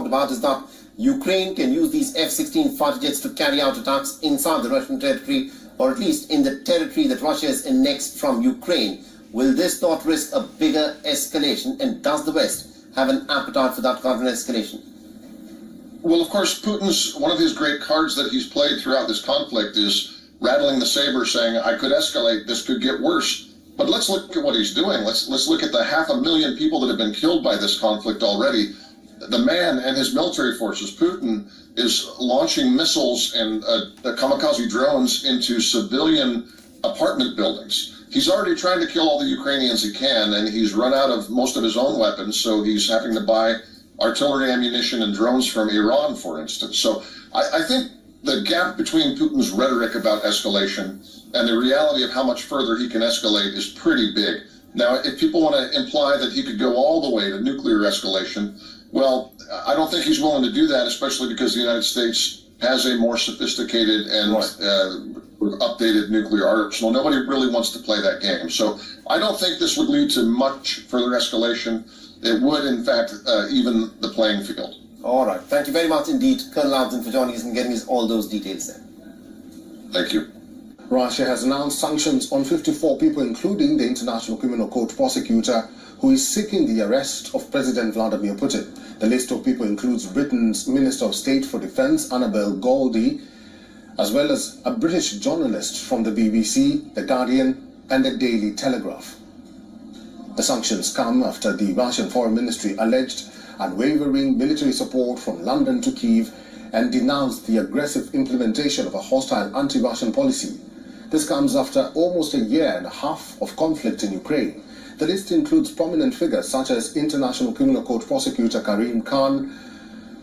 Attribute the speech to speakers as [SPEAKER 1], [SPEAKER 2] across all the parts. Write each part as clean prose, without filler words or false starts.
[SPEAKER 1] about is that Ukraine can use these F-16 fighter jets to carry out attacks inside the Russian territory, or at least in the territory that Russia has annexed from Ukraine. Will this not risk a bigger escalation, and does the West have an appetite for that kind of an escalation?
[SPEAKER 2] Well, of course, one of his great cards that he's played throughout this conflict is rattling the saber, saying, I could escalate, this could get worse. But let's look at what he's doing. Let's look at the 500,000 people that have been killed by this conflict already. The man and his military forces, Putin, is launching missiles and kamikaze drones into civilian apartment buildings. He's already trying to kill all the Ukrainians he can, and he's run out of most of his own weapons, so he's having to buy artillery ammunition and drones from Iran, for instance. So I think the gap between Putin's rhetoric about escalation and the reality of how much further he can escalate is pretty big. Now, if people want to imply that he could go all the way to nuclear escalation, well, I don't think he's willing to do that, especially because the United States has a more sophisticated and updated nuclear arsenal. Nobody really wants to play that game. So I don't think this would lead to much further escalation. It would, in fact, even the playing field.
[SPEAKER 1] All right. Thank you very much indeed, Colonel Lamson, for joining us and getting us all those details there.
[SPEAKER 2] Thank you.
[SPEAKER 3] Russia has announced sanctions on 54 people, including the International Criminal Court prosecutor, who is seeking the arrest of President Vladimir Putin. The list of people includes Britain's Minister of State for Defence, Annabel Goldie, as well as a British journalist from the BBC, The Guardian, and the Daily Telegraph. The sanctions come after the Russian Foreign Ministry alleged unwavering military support from London to Kyiv and denounced the aggressive implementation of a hostile anti-Russian policy. This comes after almost a year and a half of conflict in Ukraine. The list includes prominent figures such as International Criminal Court prosecutor Karim Khan,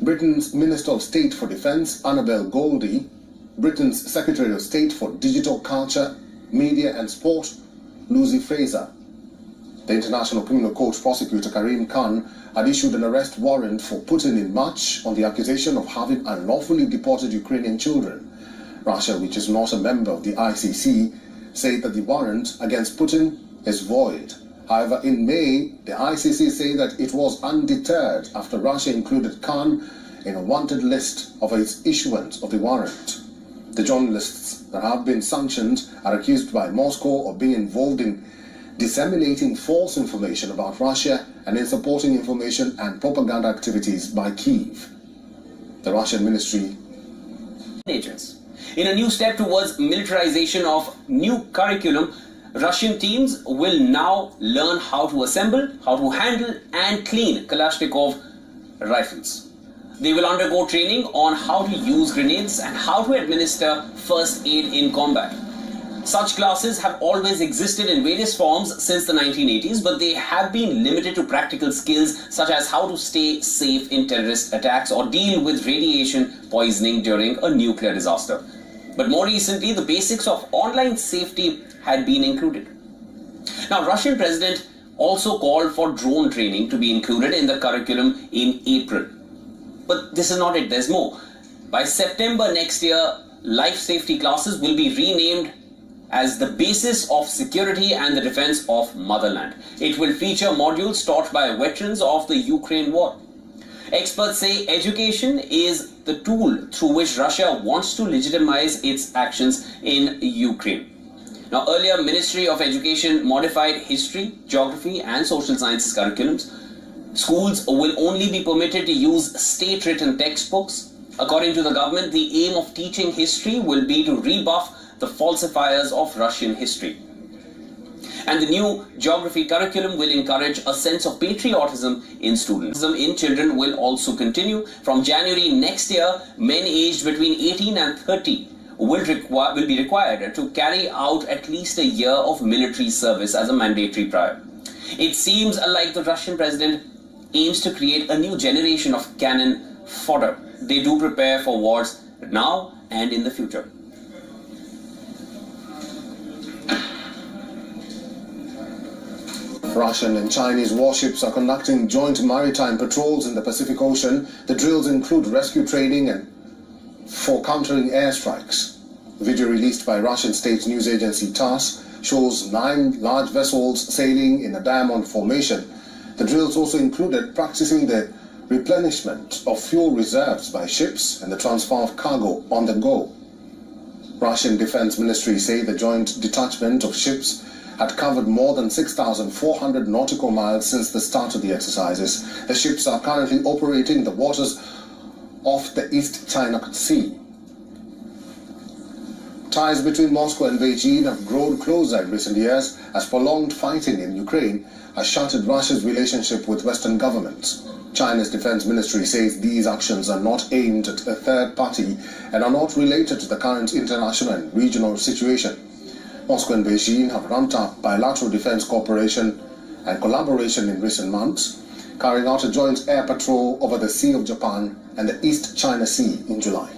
[SPEAKER 3] Britain's Minister of State for Defence Annabel Goldie, Britain's Secretary of State for Digital Culture, Media and Sport Lucy Fraser. The International Criminal Court prosecutor Karim Khan had issued an arrest warrant for Putin in March on the accusation of having unlawfully deported Ukrainian children. Russia, which is not a member of the ICC, said that the warrant against Putin is void. However, in May, the ICC said that it was undeterred after Russia included Khan in a wanted list of its issuance of the warrant. The journalists that have been sanctioned are accused by Moscow of being involved in disseminating false information about Russia and in supporting information and propaganda activities by Kyiv. The Russian ministry.
[SPEAKER 4] In a new step towards militarization of new curriculum, Russian teams will now learn how to assemble, how to handle and clean Kalashnikov rifles. They will undergo training on how to use grenades and how to administer first aid in combat. Such classes have always existed in various forms since the 1980s, but they have been limited to practical skills such as how to stay safe in terrorist attacks or deal with radiation poisoning during a nuclear disaster. But more recently, the basics of online safety had been included. Now, Russian President also called for drone training to be included in the curriculum in April. But this is not it, there's more. By September next year, life safety classes will be renamed as the basis of security and the defense of motherland. It will feature modules taught by veterans of the Ukraine war. Experts say education is the tool through which Russia wants to legitimize its actions in Ukraine. Now, earlier, Ministry of Education modified history, geography and social sciences curriculums. Schools will only be permitted to use state-written textbooks. According to the government, the aim of teaching history will be to rebuff the falsifiers of Russian history. And the new geography curriculum will encourage a sense of patriotism in students. In children will also continue. From January next year, men aged between 18 and 30 will be required to carry out at least a year of military service as a mandatory prior. It seems like the Russian president aims to create a new generation of cannon fodder. They do prepare for wars now and in the future.
[SPEAKER 3] Russian and Chinese warships are conducting joint maritime patrols in the Pacific Ocean. The drills include rescue training and for countering airstrikes. The video released by Russian state news agency TASS shows 9 large vessels sailing in a diamond formation. The drills also included practicing the replenishment of fuel reserves by ships and the transfer of cargo on the go. Russian Defense Ministry say the joint detachment of ships had covered more than 6,400 nautical miles since the start of the exercises. The ships are currently operating the waters off the East China Sea. Ties between Moscow and Beijing have grown closer in recent years as prolonged fighting in Ukraine has shattered Russia's relationship with Western governments. China's defense ministry says these actions are not aimed at a third party and are not related to the current international and regional situation. Moscow and Beijing have ramped up bilateral defense cooperation and collaboration in recent months, carrying out a joint air patrol over the Sea of Japan and the East China Sea in July.